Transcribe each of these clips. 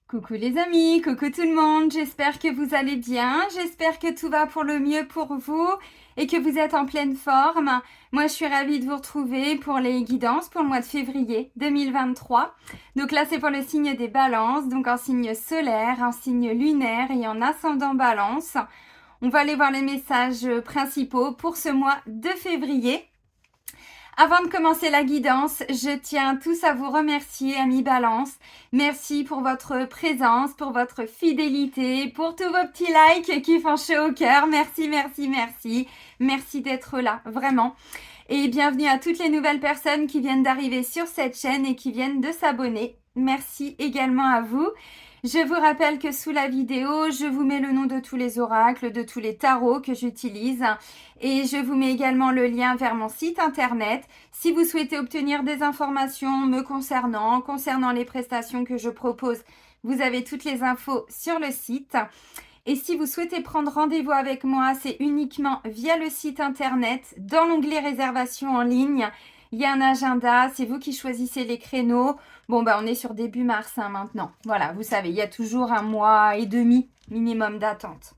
Coucou les amis, coucou tout le monde, j'espère que vous allez bien, j'espère que tout va pour le mieux pour vous et que vous êtes en pleine forme. Moi je suis ravie de vous retrouver pour les guidances pour le mois de février 2023. Donc là c'est pour le signe des balances, donc un signe solaire, un signe lunaire et en ascendant balance. On va aller voir les messages principaux pour ce mois de février. Avant de commencer la guidance, je tiens tous à vous remercier, amis Balance. Merci pour votre présence, pour votre fidélité, pour tous vos petits likes qui font chaud au cœur. Merci, merci, merci. Merci d'être là, vraiment. Et bienvenue à toutes les nouvelles personnes qui viennent d'arriver sur cette chaîne et qui viennent de s'abonner. Merci également à vous. Je vous rappelle que sous la vidéo, je vous mets le nom de tous les oracles, de tous les tarots que j'utilise et je vous mets également le lien vers mon site internet. Si vous souhaitez obtenir des informations me concernant les prestations que je propose, vous avez toutes les infos sur le site. Et si vous souhaitez prendre rendez-vous avec moi, c'est uniquement via le site internet, dans l'onglet réservation en ligne. Il y a un agenda, c'est vous qui choisissez les créneaux. Bon, on est sur début mars maintenant. Voilà, vous savez, il y a toujours 1 mois et demi minimum d'attente.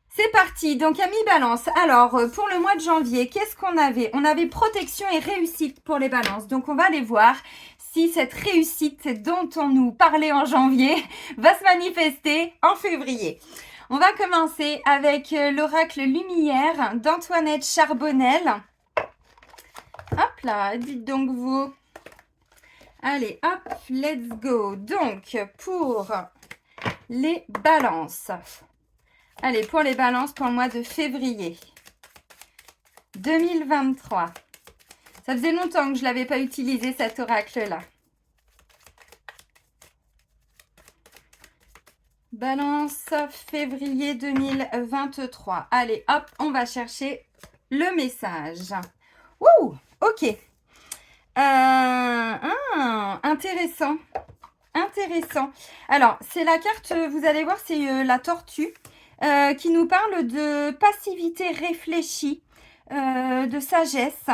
C'est parti, donc amis Balance. Alors, pour le mois de janvier, qu'est-ce qu'on avait? On avait protection et réussite pour les balances. Donc, on va aller voir si cette réussite dont on nous parlait en janvier va se manifester en février. On va commencer avec l'oracle Lumière d'Antoinette Charbonnel. Hop là, dites donc vous. Allez, hop, let's go. Donc, pour les balances. Allez, pour les balances pour le mois de février 2023. Ça faisait longtemps que je ne l'avais pas utilisé, cet oracle-là. Balance février 2023. Allez, hop, on va chercher le message. Ouh, ok. Intéressant. Intéressant. Alors, c'est la carte, vous allez voir, c'est la tortue qui nous parle de passivité réfléchie, de sagesse.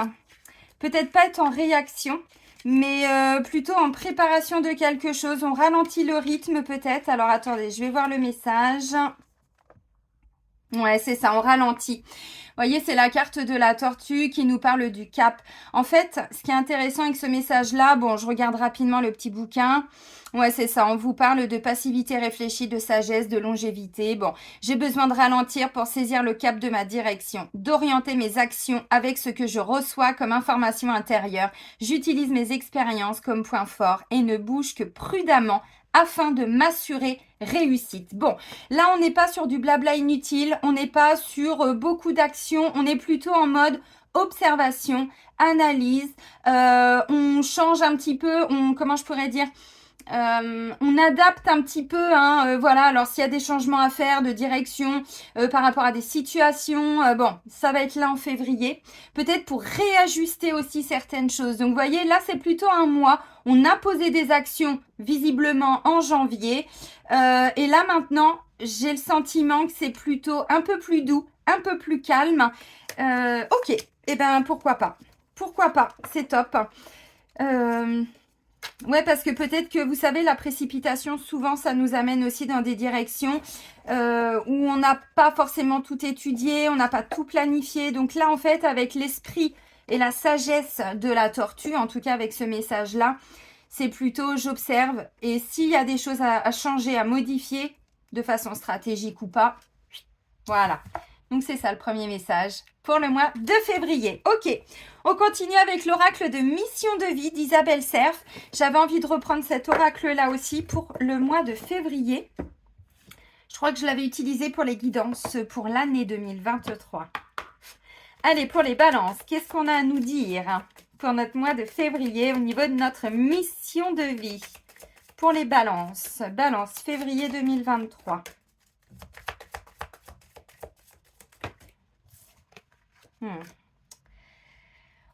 Peut-être pas être en réaction, mais plutôt en préparation de quelque chose. On ralentit le rythme peut-être. Alors, attendez, je vais voir le message. Ouais, c'est ça, on ralentit. Vous voyez, c'est la carte de la tortue qui nous parle du cap. En fait, ce qui est intéressant avec ce message-là, bon, je regarde rapidement le petit bouquin. Ouais, c'est ça, on vous parle de passivité réfléchie, de sagesse, de longévité. Bon, j'ai besoin de ralentir pour saisir le cap de ma direction, d'orienter mes actions avec ce que je reçois comme information intérieure. J'utilise mes expériences comme point fort et ne bouge que prudemment afin de m'assurer réussite. Bon, là, on n'est pas sur du blabla inutile, on n'est pas sur beaucoup d'actions, on est plutôt en mode observation, analyse, on change un petit peu, comment je pourrais dire, on adapte un petit peu, voilà, alors s'il y a des changements à faire de direction par rapport à des situations, bon, ça va être là en février, peut-être pour réajuster aussi certaines choses. Donc, vous voyez, là, c'est plutôt un mois. On a posé des actions visiblement en janvier. Et là, maintenant, j'ai le sentiment que c'est plutôt un peu plus doux, un peu plus calme. Ok, eh ben, pourquoi pas. Pourquoi pas, c'est top. Ouais, parce que peut-être que, vous savez, la précipitation, souvent, ça nous amène aussi dans des directions où on n'a pas forcément tout étudié, on n'a pas tout planifié. Donc là, en fait, avec l'esprit et la sagesse de la tortue, en tout cas avec ce message-là, c'est plutôt j'observe. Et s'il y a des choses à changer, à modifier, de façon stratégique ou pas, voilà. Donc c'est ça le premier message pour le mois de février. Ok, on continue avec l'oracle de mission de vie d'Isabelle Cerf. J'avais envie de reprendre cet oracle-là aussi pour le mois de février. Je crois que je l'avais utilisé pour les guidances pour l'année 2023. Allez, pour les balances, qu'est-ce qu'on a à nous dire pour notre mois de février au niveau de notre mission de vie? Pour les balances, balance février 2023.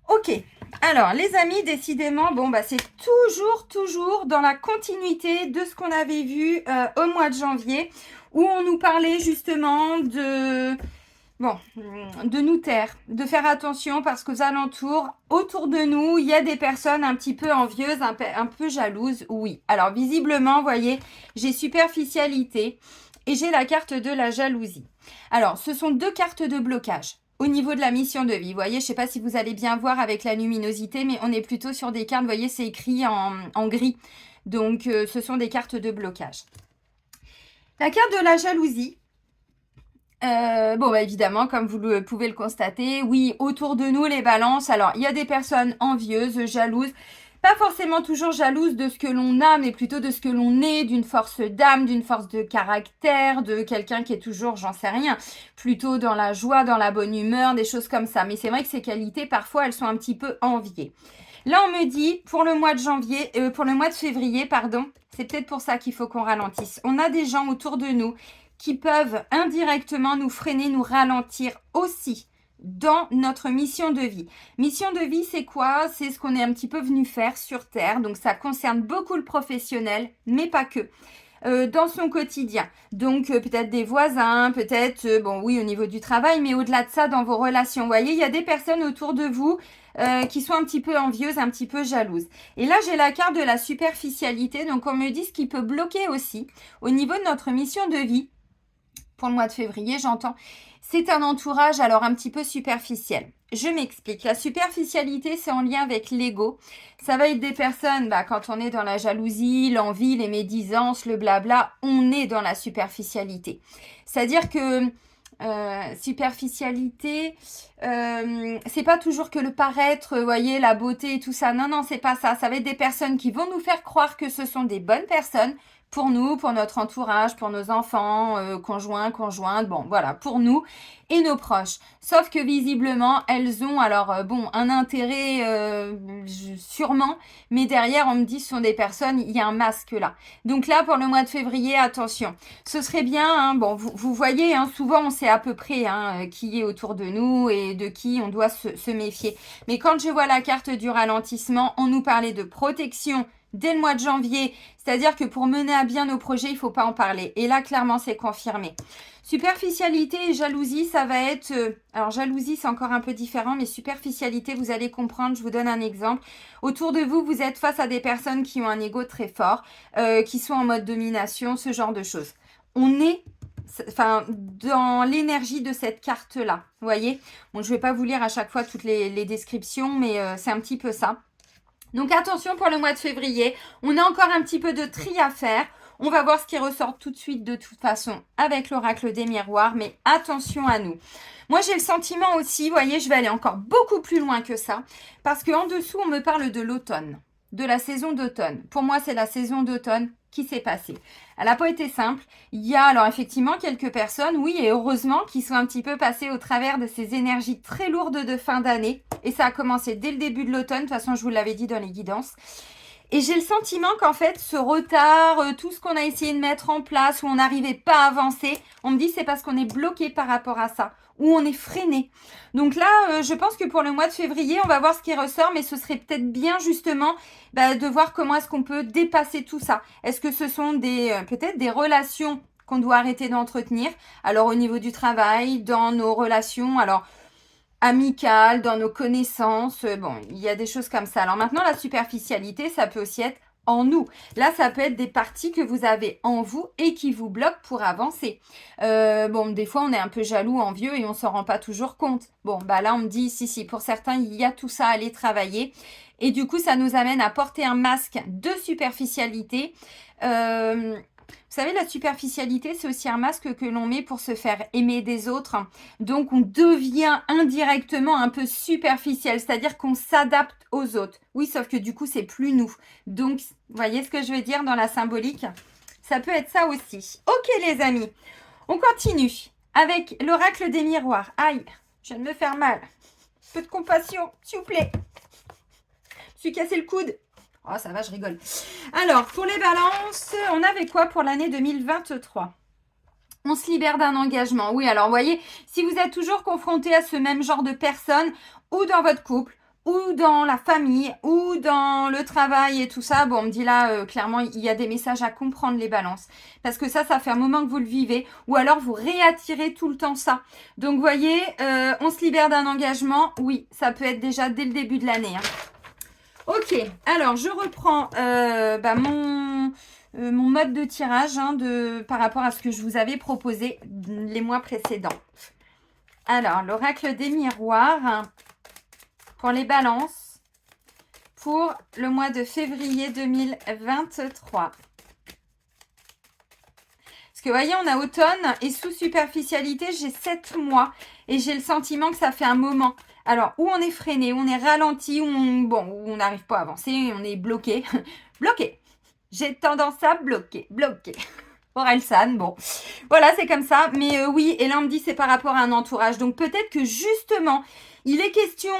Ok, alors les amis, décidément, bon, c'est toujours dans la continuité de ce qu'on avait vu au mois de janvier, où on nous parlait justement de bon, de nous taire, de faire attention parce qu'aux alentours, autour de nous, il y a des personnes un petit peu envieuses, un peu jalouses, oui. Alors visiblement, vous voyez, j'ai superficialité et j'ai la carte de la jalousie. Alors, ce sont deux cartes de blocage. Au niveau de la mission de vie, vous voyez, je ne sais pas si vous allez bien voir avec la luminosité, mais on est plutôt sur des cartes, vous voyez, c'est écrit en gris. Donc, ce sont des cartes de blocage. La carte de la jalousie, évidemment, comme vous pouvez le constater, oui, autour de nous, les balances, alors, il y a des personnes envieuses, jalouses, pas forcément toujours jalouses de ce que l'on a, mais plutôt de ce que l'on est, d'une force d'âme, d'une force de caractère, de quelqu'un qui est toujours, j'en sais rien, plutôt dans la joie, dans la bonne humeur, des choses comme ça. Mais c'est vrai que ces qualités, parfois, elles sont un petit peu enviées. Là, on me dit, pour le mois de février, pardon, c'est peut-être pour ça qu'il faut qu'on ralentisse. On a des gens autour de nous qui peuvent indirectement nous freiner, nous ralentir aussi dans notre mission de vie. Mission de vie, c'est quoi? C'est ce qu'on est un petit peu venu faire sur Terre. Donc, ça concerne beaucoup le professionnel, mais pas que. Dans son quotidien. Donc, peut-être des voisins, peut-être, au niveau du travail, mais au-delà de ça, dans vos relations. Vous voyez, il y a des personnes autour de vous qui sont un petit peu envieuses, un petit peu jalouses. Et là, j'ai la carte de la superficialité. Donc, on me dit ce qui peut bloquer aussi au niveau de notre mission de vie. Pour le mois de février, j'entends. C'est un entourage alors un petit peu superficiel. Je m'explique. La superficialité, c'est en lien avec l'ego. Ça va être des personnes, quand on est dans la jalousie, l'envie, les médisances, le blabla, on est dans la superficialité. C'est-à-dire que superficialité, c'est pas toujours que le paraître, vous voyez, la beauté et tout ça. Non, c'est pas ça. Ça va être des personnes qui vont nous faire croire que ce sont des bonnes personnes, pour nous, pour notre entourage, pour nos enfants, conjointes, pour nous et nos proches. Sauf que visiblement, elles ont un intérêt sûrement, mais derrière, on me dit ce sont des personnes, il y a un masque là. Donc là, pour le mois de février, attention. Ce serait bien, vous voyez, souvent on sait à peu près qui est autour de nous et de qui on doit se méfier. Mais quand je vois la carte du ralentissement, on nous parlait de protection dès le mois de janvier, c'est-à-dire que pour mener à bien nos projets, il ne faut pas en parler. Et là, clairement, c'est confirmé. Superficialité et jalousie, ça va être... alors, jalousie, c'est encore un peu différent, mais superficialité, vous allez comprendre. Je vous donne un exemple. Autour de vous, vous êtes face à des personnes qui ont un ego très fort, qui sont en mode domination, ce genre de choses. On est... dans l'énergie de cette carte-là, vous voyez. Bon, je ne vais pas vous lire à chaque fois toutes les descriptions, mais c'est un petit peu ça. Donc attention pour le mois de février, on a encore un petit peu de tri à faire. On va voir ce qui ressort tout de suite de toute façon avec l'oracle des miroirs, mais attention à nous. Moi j'ai le sentiment aussi, vous voyez, je vais aller encore beaucoup plus loin que ça, parce qu'en dessous on me parle de l'automne, de la saison d'automne. Pour moi c'est la saison d'automne qui s'est passée. Elle n'a pas été simple. Il y a alors effectivement quelques personnes, oui et heureusement, qui sont un petit peu passées au travers de ces énergies très lourdes de fin d'année. Et ça a commencé dès le début de l'automne. De toute façon, je vous l'avais dit dans les guidances. Et j'ai le sentiment qu'en fait, ce retard, tout ce qu'on a essayé de mettre en place, où on n'arrivait pas à avancer, on me dit c'est parce qu'on est bloqué par rapport à ça, ou on est freiné. Donc là, je pense que pour le mois de février, on va voir ce qui ressort, mais ce serait peut-être bien justement de voir comment est-ce qu'on peut dépasser tout ça. Est-ce que ce sont peut-être des relations qu'on doit arrêter d'entretenir? Alors au niveau du travail, dans nos relations, amicales, dans nos connaissances, il y a des choses comme ça. Alors maintenant, la superficialité, ça peut aussi être en nous. Là, ça peut être des parties que vous avez en vous et qui vous bloquent pour avancer. Des fois, on est un peu jaloux, envieux et on s'en rend pas toujours compte. Là, on me dit, si, pour certains, il y a tout ça à aller travailler. Et du coup, ça nous amène à porter un masque de superficialité. Vous savez, la superficialité, c'est aussi un masque que l'on met pour se faire aimer des autres. Donc, on devient indirectement un peu superficiel, c'est-à-dire qu'on s'adapte aux autres. Oui, sauf que du coup, c'est plus nous. Donc, vous voyez ce que je veux dire dans la symbolique? Ça peut être ça aussi. Ok, les amis, on continue avec l'oracle des miroirs. Aïe, je viens de me faire mal. Peu de compassion, s'il vous plaît. Je suis cassé le coude. Oh, ça va, je rigole. Alors, pour les balances, on avait quoi pour l'année 2023? On se libère d'un engagement. Oui, alors, vous voyez, si vous êtes toujours confronté à ce même genre de personnes, ou dans votre couple, ou dans la famille, ou dans le travail et tout ça. Bon, on me dit là, clairement, il y a des messages à comprendre, les balances. Parce que ça fait un moment que vous le vivez. Ou alors, vous réattirez tout le temps ça. Donc, vous voyez, on se libère d'un engagement. Oui, ça peut être déjà dès le début de l'année. Ok, alors, je reprends mon mode de tirage par rapport à ce que je vous avais proposé les mois précédents. Alors, l'oracle des miroirs pour les balances pour le mois de février 2023. Parce que vous voyez, on a automne et sous superficialité, j'ai 7 mois et j'ai le sentiment que ça fait un moment. Alors, où on est freiné, où on est ralenti, où on n'arrive pas à avancer, on est bloqué. Bloqué. J'ai tendance à bloquer. Orelsan, bon, voilà, c'est comme ça. Mais oui, et là, on me dit c'est par rapport à un entourage. Donc, peut-être que justement, il est question,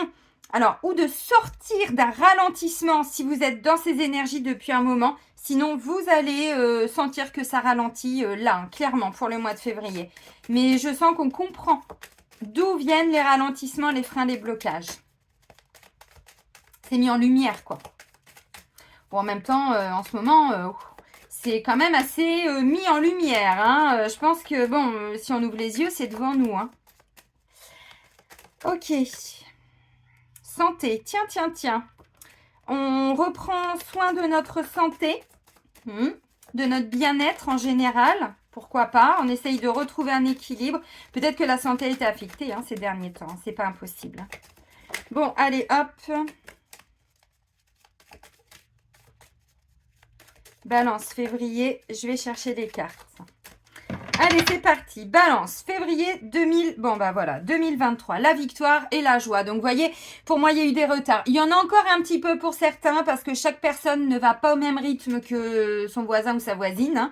alors, ou de sortir d'un ralentissement si vous êtes dans ces énergies depuis un moment. Sinon, vous allez sentir que ça ralentit là, clairement, pour le mois de février. Mais je sens qu'on comprend d'où viennent les ralentissements, les freins, les blocages. C'est mis en lumière, quoi. Bon, en même temps, en ce moment... c'est quand même assez mis en lumière. Je pense que, bon, si on ouvre les yeux, c'est devant nous. Ok. Santé. Tiens. On reprend soin de notre santé, de notre bien-être en général. Pourquoi pas? On essaye de retrouver un équilibre. Peut-être que la santé a été affectée ces derniers temps. C'est pas impossible. Bon, allez, hop. Balance, février, je vais chercher des cartes. Allez, c'est parti. Balance, février 2023. La victoire et la joie. Donc, vous voyez, pour moi, il y a eu des retards. Il y en a encore un petit peu pour certains parce que chaque personne ne va pas au même rythme que son voisin ou sa voisine.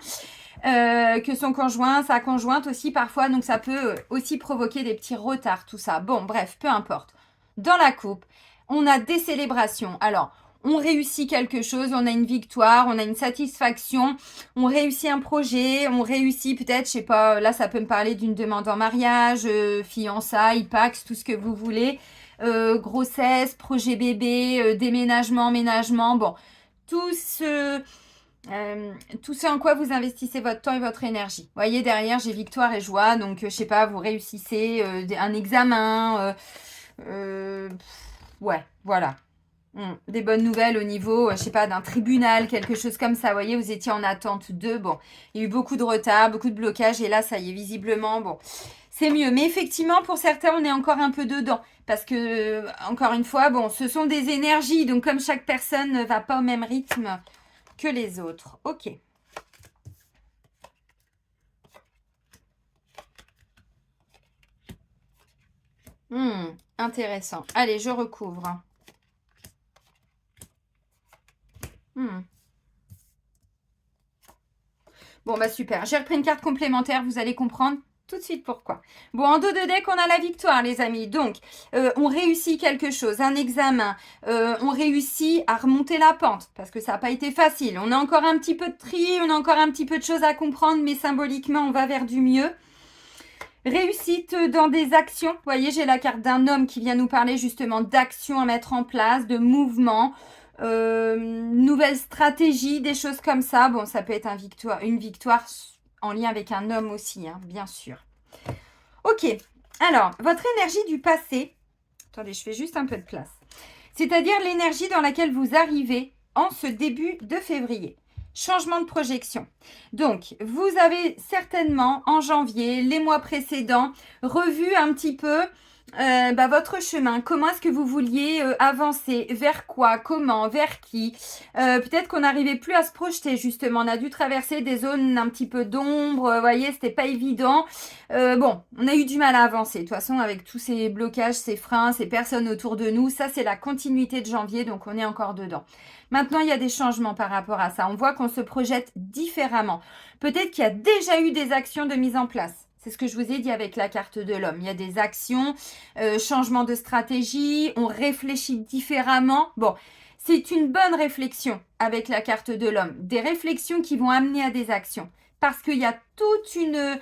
Que son conjoint, sa conjointe aussi parfois. Donc, ça peut aussi provoquer des petits retards, tout ça. Bon, bref, peu importe. Dans la coupe, on a des célébrations. Alors, on réussit quelque chose, on a une victoire, on a une satisfaction, on réussit un projet, on réussit peut-être, je sais pas, là ça peut me parler d'une demande en mariage, fiançailles, Pax, tout ce que vous voulez, grossesse, projet bébé, déménagement, emménagement, bon, tout ce en quoi vous investissez votre temps et votre énergie. Vous voyez, derrière, j'ai victoire et joie, donc je sais pas, vous réussissez un examen, ouais, voilà. Des bonnes nouvelles au niveau, je sais pas, d'un tribunal, quelque chose comme ça. Vous voyez, vous étiez en attente de. Bon, il y a eu beaucoup de retard, beaucoup de blocages. Et là, ça y est, visiblement, bon, c'est mieux. Mais effectivement, pour certains, on est encore un peu dedans. Parce que, encore une fois, bon, ce sont des énergies. Donc, comme chaque personne ne va pas au même rythme que les autres. Ok. Intéressant. Allez, je recouvre. Bon, bah super. J'ai repris une carte complémentaire. Vous allez comprendre tout de suite pourquoi. Bon, en dos de deck, on a la victoire, les amis. Donc, on réussit quelque chose, un examen. On réussit à remonter la pente parce que ça n'a pas été facile. On a encore un petit peu de tri, on a encore un petit peu de choses à comprendre, mais symboliquement, on va vers du mieux. Réussite dans des actions. Vous voyez, j'ai la carte d'un homme qui vient nous parler justement d'actions à mettre en place, de mouvements. Nouvelle stratégie, des choses comme ça. Bon, ça peut être une victoire en lien avec un homme aussi, bien sûr. Ok, alors, votre énergie du passé. Attendez, je fais juste un peu de place. C'est-à-dire l'énergie dans laquelle vous arrivez en ce début de février. Changement de projection. Donc, vous avez certainement en janvier, les mois précédents, revu un petit peu votre chemin. Comment est-ce que vous vouliez avancer? Vers quoi? Comment? Vers qui? Peut-être qu'on n'arrivait plus à se projeter justement. On a dû traverser des zones un petit peu d'ombre. Vous voyez, c'était pas évident. Bon, on a eu du mal à avancer. De toute façon, avec tous ces blocages, ces freins, ces personnes autour de nous, ça c'est la continuité de janvier, donc on est encore dedans. Maintenant, il y a des changements par rapport à ça. On voit qu'on se projette différemment. Peut-être qu'il y a déjà eu des actions de mise en place. C'est ce que je vous ai dit avec la carte de l'homme. Il y a des actions, changement de stratégie, on réfléchit différemment. Bon, c'est une bonne réflexion avec la carte de l'homme. Des réflexions qui vont amener à des actions. parce qu'il y a toute une...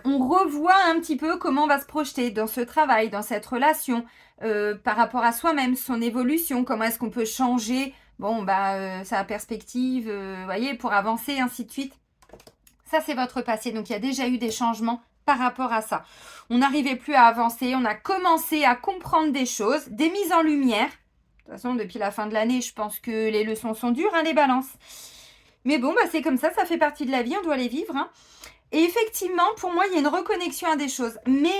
on revoit un petit peu comment on va se projeter dans ce travail, dans cette relation, par rapport à soi-même, son évolution, comment est-ce qu'on peut changer, sa perspective, voyez, pour avancer, ainsi de suite. Ça, c'est votre passé. Donc, il y a déjà eu des changements par rapport à ça. On n'arrivait plus à avancer. On a commencé à comprendre des choses, des mises en lumière. De toute façon, depuis la fin de l'année, je pense que les leçons sont dures, les balances. Mais bon, c'est comme ça fait partie de la vie. On doit les vivre. Et effectivement, pour moi, il y a une reconnexion à des choses. Mais,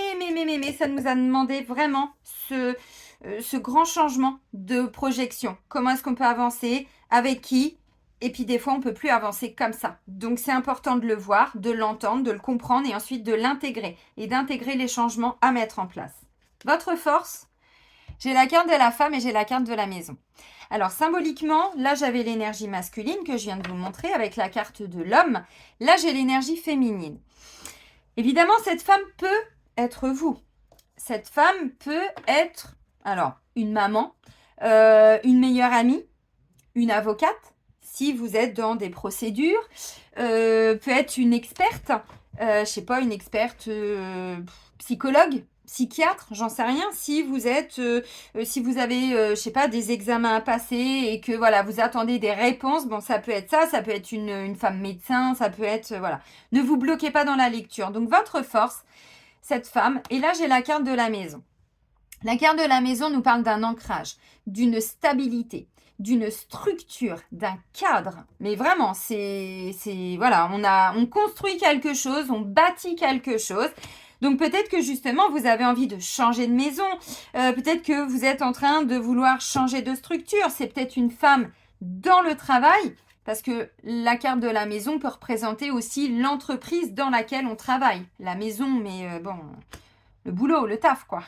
ça nous a demandé vraiment ce grand changement de projection. Comment est-ce qu'on peut avancer? Avec qui? Et puis des fois, on ne peut plus avancer comme ça. Donc, c'est important de le voir, de l'entendre, de le comprendre et ensuite de l'intégrer. Et d'intégrer les changements à mettre en place. Votre force, j'ai la carte de la femme et j'ai la carte de la maison. Alors, symboliquement, là, j'avais l'énergie masculine que je viens de vous montrer avec la carte de l'homme. Là, j'ai l'énergie féminine. Évidemment, cette femme peut être vous. Cette femme peut être, alors, une maman, une meilleure amie, une avocate, si vous êtes dans des procédures, peut être une experte, une experte psychologue, psychiatre, j'en sais rien. Si vous êtes, si vous avez, des examens à passer et que voilà, vous attendez des réponses, ça peut être ça peut être une femme médecin, ça peut être, voilà. Ne vous bloquez pas dans la lecture. Donc, votre force, cette femme, et là, j'ai la carte de la maison. La carte de la maison nous parle d'un ancrage, d'une stabilité, d'une structure, d'un cadre. Mais vraiment, on construit quelque chose, on bâtit quelque chose. Donc peut-être que justement, vous avez envie de changer de maison. Peut-être que vous êtes en train de vouloir changer de structure. C'est peut-être une femme dans le travail, parce que la carte de la maison peut représenter aussi l'entreprise dans laquelle on travaille. La maison, mais le boulot, le taf, quoi.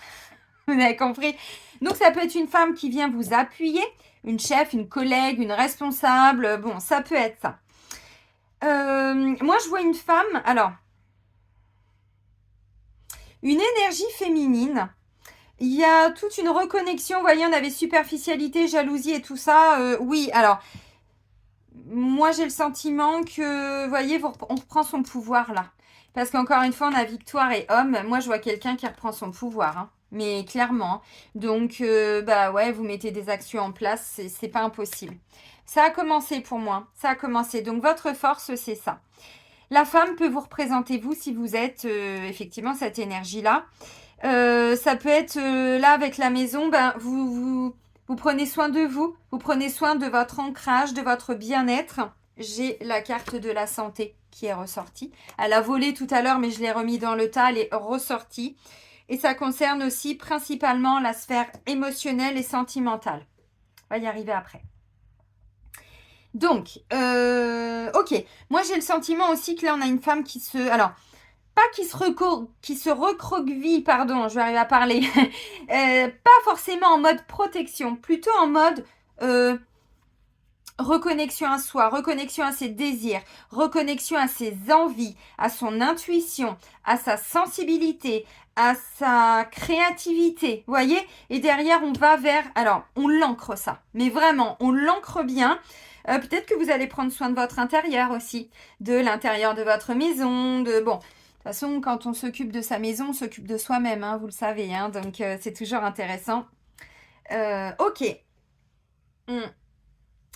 Vous avez compris? Donc, ça peut être une femme qui vient vous appuyer, une chef, une collègue, une responsable. Ça peut être ça. Moi, je vois une femme, alors, une énergie féminine. Il y a toute une reconnexion. Vous voyez, on avait superficialité, jalousie et tout ça. Oui, alors, moi, j'ai le sentiment que, vous voyez, on reprend son pouvoir là. Parce qu'encore une fois, on a victoire et homme. Moi, je vois quelqu'un qui reprend son pouvoir. Mais clairement. Donc, vous mettez des actions en place. C'est pas impossible. Ça a commencé pour moi. Ça a commencé. Donc, votre force, c'est ça. La femme peut vous représenter, vous, si vous êtes effectivement cette énergie-là. Ça peut être là avec la maison, vous prenez soin de vous. Vous prenez soin de votre ancrage, de votre bien-être. J'ai la carte de la santé qui est ressortie. Elle a volé tout à l'heure, mais je l'ai remis dans le tas. Elle est ressortie. Et ça concerne aussi principalement la sphère émotionnelle et sentimentale. On va y arriver après. Donc, ok. Moi, j'ai le sentiment aussi que là, on a une femme qui se... Alors, pas qui se recroqueville, pardon, je vais arriver à parler. Pas forcément en mode protection, plutôt en mode... reconnexion à soi, reconnexion à ses désirs, reconnexion à ses envies, à son intuition, à sa sensibilité, à sa créativité, vous voyez? Et derrière, on va vers... Alors, on l'ancre ça, mais vraiment, on l'ancre bien. Peut-être que vous allez prendre soin de votre intérieur aussi, de l'intérieur de votre maison, de... Bon, de toute façon, quand on s'occupe de sa maison, on s'occupe de soi-même, vous le savez, donc c'est toujours intéressant. Ok.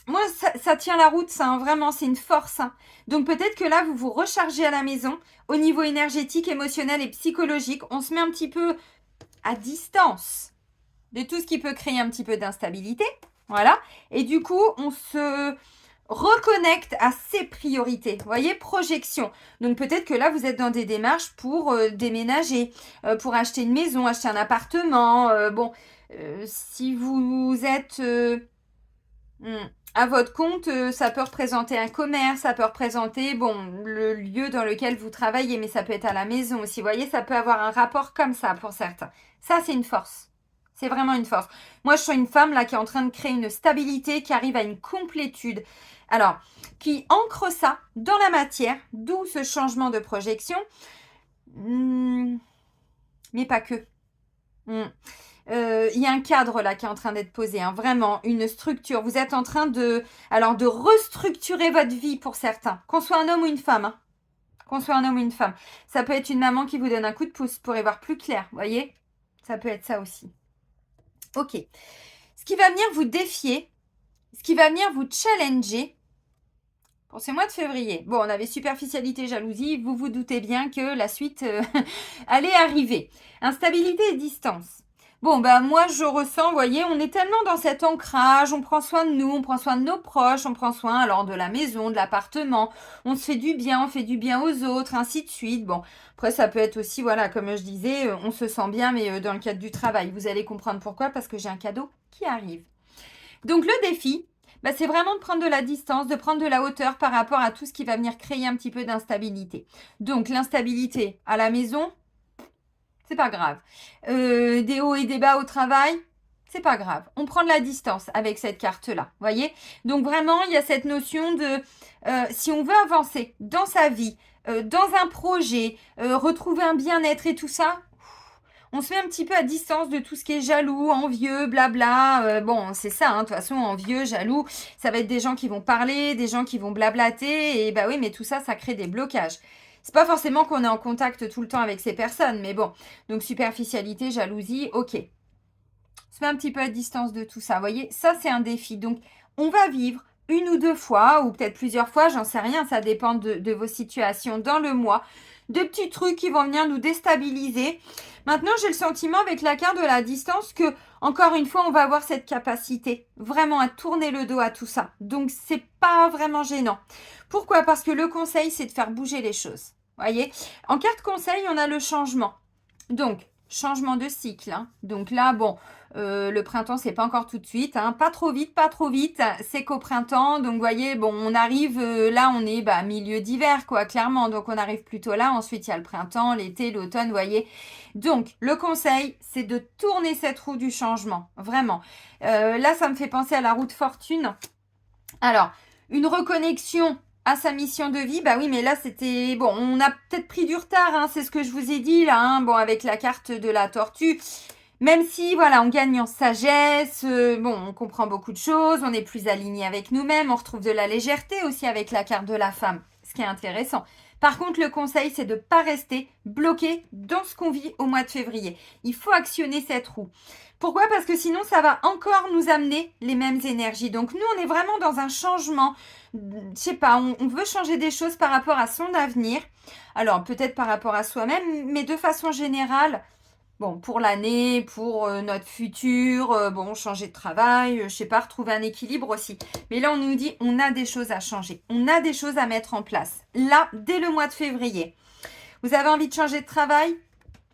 Moi, ça tient la route, ça, vraiment, c'est une force. Donc peut-être que là, vous vous rechargez à la maison, au niveau énergétique, émotionnel et psychologique. On se met un petit peu à distance de tout ce qui peut créer un petit peu d'instabilité. Voilà. Et du coup, on se reconnecte à ses priorités. Vous voyez, projection. Donc peut-être que là, vous êtes dans des démarches pour déménager, pour acheter une maison, acheter un appartement. Si vous êtes... à votre compte, ça peut représenter un commerce, ça peut représenter le lieu dans lequel vous travaillez, mais ça peut être à la maison aussi. Vous voyez, ça peut avoir un rapport comme ça pour certains. Ça, c'est une force. C'est vraiment une force. Moi, je suis une femme là qui est en train de créer une stabilité, qui arrive à une complétude. Alors, qui ancre ça dans la matière, d'où ce changement de projection. Mais pas que. Il y a un cadre là qui est en train d'être posé, vraiment, une structure. Vous êtes en train de restructurer votre vie pour certains, qu'on soit un homme ou une femme. Qu'on soit un homme ou une femme. Ça peut être une maman qui vous donne un coup de pouce pour y voir plus clair, vous voyez? Ça peut être ça aussi. Ok. Ce qui va venir vous défier, ce qui va venir vous challenger pour ce mois de février. Bon, on avait superficialité, jalousie. Vous vous doutez bien que la suite allait arriver. Instabilité et distance. Bon, moi, je ressens, vous voyez, on est tellement dans cet ancrage, on prend soin de nous, on prend soin de nos proches, on prend soin alors de la maison, de l'appartement, on se fait du bien, on fait du bien aux autres, ainsi de suite. Bon, après, ça peut être aussi, voilà, comme je disais, on se sent bien, mais dans le cadre du travail. Vous allez comprendre pourquoi, parce que j'ai un cadeau qui arrive. Donc, le défi, c'est vraiment de prendre de la distance, de prendre de la hauteur par rapport à tout ce qui va venir créer un petit peu d'instabilité. Donc, l'instabilité à la maison, c'est pas grave. Des hauts et des bas au travail, c'est pas grave. On prend de la distance avec cette carte-là, voyez? Donc vraiment, il y a cette notion de si on veut avancer dans sa vie, dans un projet, retrouver un bien-être et tout ça, on se met un petit peu à distance de tout ce qui est jaloux, envieux, blabla. Bon, c'est ça, de toute façon, envieux, jaloux, ça va être des gens qui vont parler, des gens qui vont blablater, et oui, mais tout ça, ça crée des blocages. C'est pas forcément qu'on est en contact tout le temps avec ces personnes, mais bon. Donc, superficialité, jalousie, ok. On se met un petit peu à distance de tout ça, vous voyez? Ça, c'est un défi. Donc, on va vivre une ou deux fois, ou peut-être plusieurs fois, j'en sais rien, ça dépend de vos situations dans le mois, de petits trucs qui vont venir nous déstabiliser. Maintenant, j'ai le sentiment avec la carte de la distance que, encore une fois, on va avoir cette capacité vraiment à tourner le dos à tout ça. Donc, c'est pas vraiment gênant. Pourquoi? Parce que le conseil, c'est de faire bouger les choses. Voyez? En carte conseil, on a le changement. Donc, changement de cycle. Donc là, bon, le printemps, c'est pas encore tout de suite. Pas trop vite, pas trop vite. C'est qu'au printemps. Donc, vous voyez, bon, on arrive, là, on est milieu d'hiver, quoi, clairement. Donc, on arrive plutôt là. Ensuite, il y a le printemps, l'été, l'automne, vous voyez. Donc, le conseil, c'est de tourner cette roue du changement. Vraiment. Là, ça me fait penser à la roue de fortune. Alors, une reconnexion à sa mission de vie, oui, mais là, c'était... Bon, on a peut-être pris du retard, c'est ce que je vous ai dit, là, bon, avec la carte de la tortue. Même si, voilà, on gagne en sagesse, on comprend beaucoup de choses, on est plus aligné avec nous-mêmes, on retrouve de la légèreté aussi avec la carte de la femme, ce qui est intéressant. Par contre, le conseil, c'est de ne pas rester bloqué dans ce qu'on vit au mois de février. Il faut actionner cette roue. Pourquoi? Parce que sinon, ça va encore nous amener les mêmes énergies. Donc, nous, on est vraiment dans un changement. Je sais pas, on veut changer des choses par rapport à son avenir. Alors, peut-être par rapport à soi-même, mais de façon générale, bon, pour l'année, pour notre futur, changer de travail, je sais pas, retrouver un équilibre aussi. Mais là, on nous dit, on a des choses à changer. On a des choses à mettre en place. Là, dès le mois de février. Vous avez envie de changer de travail?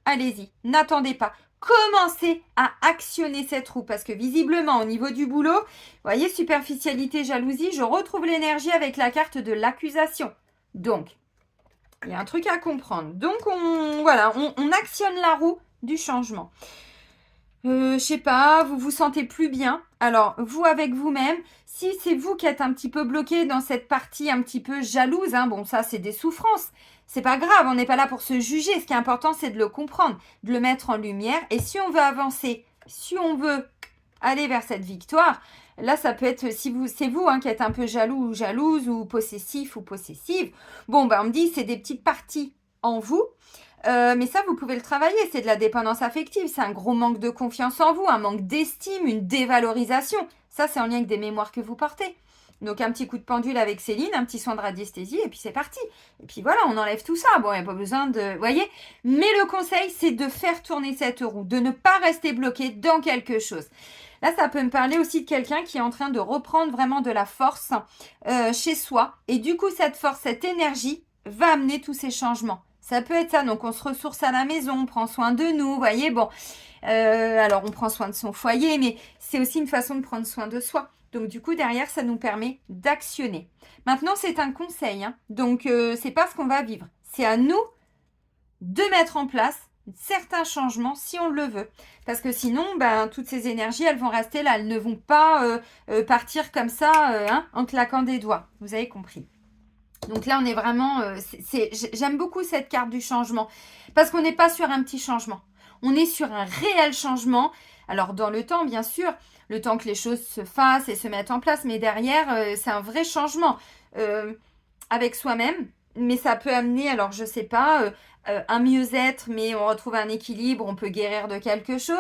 Allez-y, n'attendez pas. Commencez à actionner cette roue parce que visiblement, au niveau du boulot, vous voyez, superficialité, jalousie, je retrouve l'énergie avec la carte de l'accusation. Donc, il y a un truc à comprendre. Donc, on actionne la roue du changement. Je sais pas, vous vous sentez plus bien. Alors, vous avec vous-même, si c'est vous qui êtes un petit peu bloqué dans cette partie un petit peu jalouse, bon, ça, c'est des souffrances. C'est pas grave, on n'est pas là pour se juger. Ce qui est important, c'est de le comprendre, de le mettre en lumière. Et si on veut avancer, si on veut aller vers cette victoire, là, ça peut être, si vous, c'est vous qui êtes un peu jaloux ou jalouse ou possessif ou possessive. Bon, on me dit, c'est des petites parties en vous. Mais ça, vous pouvez le travailler. C'est de la dépendance affective. C'est un gros manque de confiance en vous, un manque d'estime, une dévalorisation. Ça, c'est en lien avec des mémoires que vous portez. Donc, un petit coup de pendule avec Céline, un petit soin de radiesthésie, et puis c'est parti. Et puis voilà, on enlève tout ça. Bon, il n'y a pas besoin de... Vous voyez? Mais le conseil, c'est de faire tourner cette roue, de ne pas rester bloqué dans quelque chose. Là, ça peut me parler aussi de quelqu'un qui est en train de reprendre vraiment de la force chez soi. Et du coup, cette force, cette énergie va amener tous ces changements. Ça peut être ça, donc on se ressource à la maison, on prend soin de nous, vous voyez, bon. Alors, on prend soin de son foyer, mais c'est aussi une façon de prendre soin de soi. Donc, du coup, derrière, ça nous permet d'actionner. Maintenant, c'est un conseil, donc c'est pas ce qu'on va vivre. C'est à nous de mettre en place certains changements si on le veut. Parce que sinon, toutes ces énergies, elles vont rester là. Elles ne vont pas partir comme ça en claquant des doigts. Vous avez compris. Donc là, on est vraiment... j'aime beaucoup cette carte du changement. Parce qu'on n'est pas sur un petit changement. On est sur un réel changement. Alors, dans le temps, bien sûr, le temps que les choses se fassent et se mettent en place. Mais derrière, c'est un vrai changement avec soi-même. mais ça peut amener, alors je sais pas, un mieux-être, mais on retrouve un équilibre, on peut guérir de quelque chose.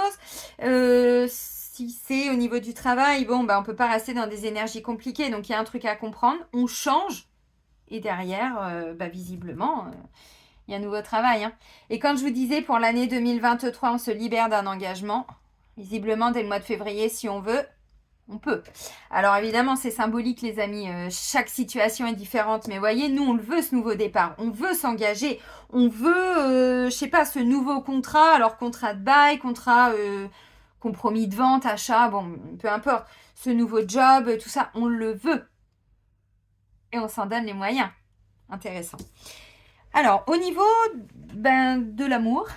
Si c'est au niveau du travail, bon, bah, on peut pas rester dans des énergies compliquées, donc il y a un truc à comprendre. On change, et derrière, bah, visiblement, il y a un nouveau travail. Hein. Et quand je vous disais, pour l'année 2023, on se libère d'un engagement, visiblement, dès le mois de février, si on veut, on peut. Alors évidemment, c'est symbolique, les amis. Chaque situation est différente. Mais voyez, nous, on le veut, ce nouveau départ. On veut s'engager. On veut, je sais pas, ce nouveau contrat. Alors, contrat de bail, contrat compromis de vente, achat, bon, peu importe. Ce nouveau job, tout ça, on le veut. Et on s'en donne les moyens. Intéressant. Alors, au niveau de l'amour,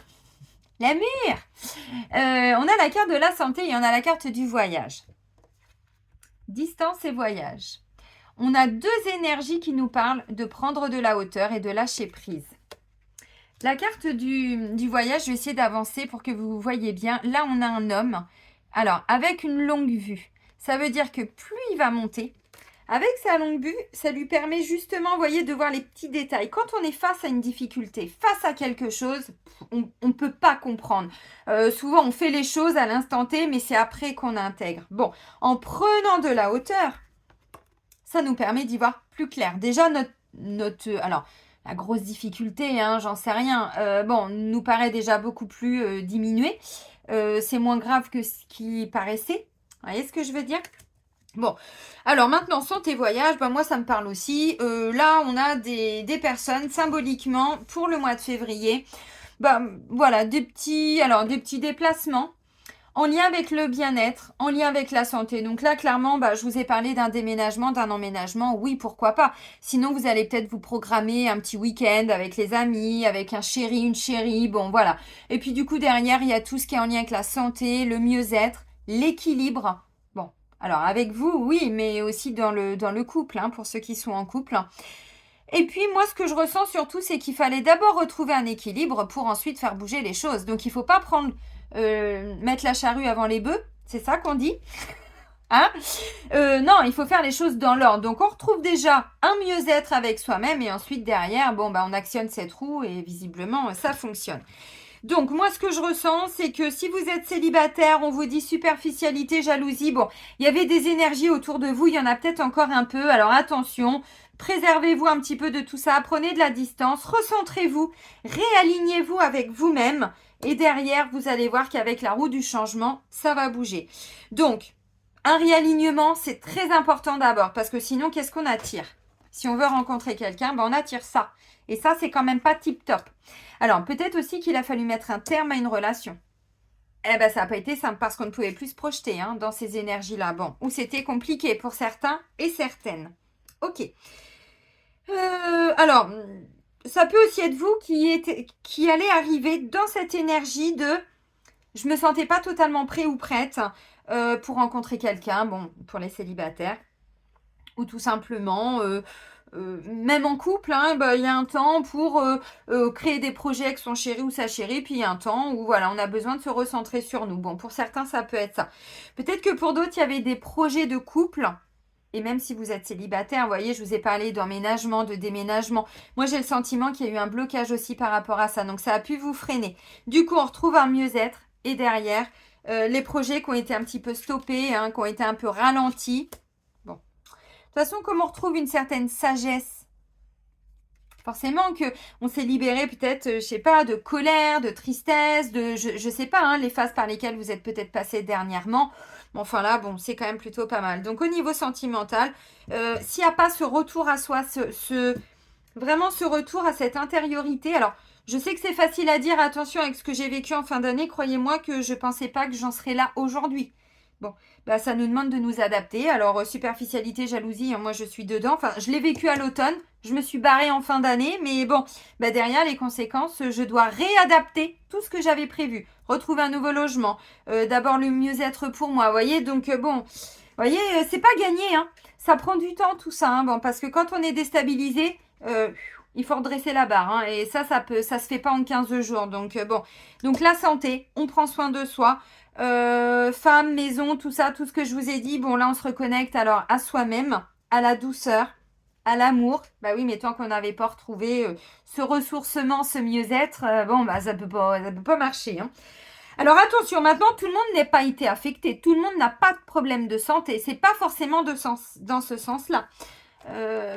on a la carte de la santé et on a la carte du voyage. Distance et voyage. On a deux énergies qui nous parlent de prendre de la hauteur et de lâcher prise. La carte du voyage, je vais essayer d'avancer pour que vous voyez bien. Là, on a un homme. Alors, avec une longue vue. Ça veut dire que plus il va monter, avec sa longue vue, ça lui permet justement, vous voyez, de voir les petits détails. Quand on est face à une difficulté, face à quelque chose, on ne peut pas comprendre. Souvent, on fait les choses à l'instant T, mais c'est après qu'on intègre. Bon, en prenant de la hauteur, ça nous permet d'y voir plus clair. Déjà, alors, la grosse difficulté, hein, j'en sais rien, nous paraît déjà beaucoup plus diminuée. C'est moins grave que ce qui paraissait. Vous voyez ce que je veux dire ? Bon, alors maintenant, santé voyage, moi ça me parle aussi. Là, on a des personnes symboliquement pour le mois de février. Voilà, des petits déplacements en lien avec le bien-être, en lien avec la santé. Donc là, clairement, je vous ai parlé d'un déménagement, d'un emménagement. Oui, pourquoi pas. Sinon, vous allez peut-être vous programmer un petit week-end avec les amis, avec un chéri, une chérie. Bon, voilà. Et puis du coup, derrière, il y a tout ce qui est en lien avec la santé, le mieux-être, l'équilibre. Alors, avec vous, oui, mais aussi dans le couple, hein, pour ceux qui sont en couple. Et puis, moi, ce que je ressens surtout, c'est qu'il fallait d'abord retrouver un équilibre pour ensuite faire bouger les choses. Donc, il ne faut pas mettre la charrue avant les bœufs. C'est ça qu'on dit. Hein non, il faut faire les choses dans l'ordre. Donc, on retrouve déjà un mieux-être avec soi-même. Et ensuite, derrière, on actionne cette roue et visiblement, ça fonctionne. Donc, moi, ce que je ressens, c'est que si vous êtes célibataire, on vous dit superficialité, jalousie. Bon, il y avait des énergies autour de vous, il y en a peut-être encore un peu. Alors, attention, préservez-vous un petit peu de tout ça. Prenez de la distance, recentrez-vous, réalignez-vous avec vous-même. Et derrière, vous allez voir qu'avec la roue du changement, ça va bouger. Donc, un réalignement, c'est très important d'abord. Parce que sinon, qu'est-ce qu'on attire ? Si on veut rencontrer quelqu'un, on attire ça. Et ça, c'est quand même pas tip-top. Alors, peut-être aussi qu'il a fallu mettre un terme à une relation. Ça n'a pas été simple parce qu'on ne pouvait plus se projeter dans ces énergies-là. Bon, ou c'était compliqué pour certains et certaines. Ok. Alors, ça peut aussi être vous qui allez arriver dans cette énergie de je me sentais pas totalement prêt ou prête pour rencontrer quelqu'un, pour les célibataires, ou tout simplement... même en couple, il y a un temps pour créer des projets avec son chéri ou sa chérie, puis il y a un temps où on a besoin de se recentrer sur nous. Bon, pour certains, ça peut être ça. Peut-être que pour d'autres, il y avait des projets de couple. Et même si vous êtes célibataire, vous voyez, je vous ai parlé d'emménagement, de déménagement. Moi, j'ai le sentiment qu'il y a eu un blocage aussi par rapport à ça. Donc, ça a pu vous freiner. Du coup, on retrouve un mieux-être. Et derrière, les projets qui ont été un petit peu stoppés, qui ont été un peu ralentis. De toute façon, comme on retrouve une certaine sagesse, forcément que on s'est libéré peut-être, je sais pas, de colère, de tristesse, je sais pas, les phases par lesquelles vous êtes peut-être passé dernièrement. Enfin là, c'est quand même plutôt pas mal. Donc au niveau sentimental, s'il n'y a pas ce retour à soi, vraiment ce retour à cette intériorité, alors je sais que c'est facile à dire, attention avec ce que j'ai vécu en fin d'année, croyez-moi que je pensais pas que j'en serais là aujourd'hui. Bon, ça nous demande de nous adapter. Alors, superficialité, jalousie, moi je suis dedans. Enfin, je l'ai vécu à l'automne. Je me suis barrée en fin d'année. Mais bon, derrière les conséquences, je dois réadapter tout ce que j'avais prévu. Retrouver un nouveau logement. D'abord le mieux-être pour moi. Vous voyez, donc vous voyez, c'est pas gagné. Ça prend du temps tout ça. Parce que quand on est déstabilisé, il faut redresser la barre. Et ça se fait pas en 15 jours. Donc Donc la santé, on prend soin de soi. Femme, maison, tout ça, tout ce que je vous ai dit. Bon, là, on se reconnecte alors à soi-même, à la douceur. à l'amour. Bah oui, mais tant qu'on n'avait pas retrouvé ce ressourcement, ce mieux-être, bon, bah ça peut pas marcher, hein. Alors attention, maintenant tout le monde n'a pas été affecté, tout le monde n'a pas de problème de santé. C'est pas forcément dans ce sens-là.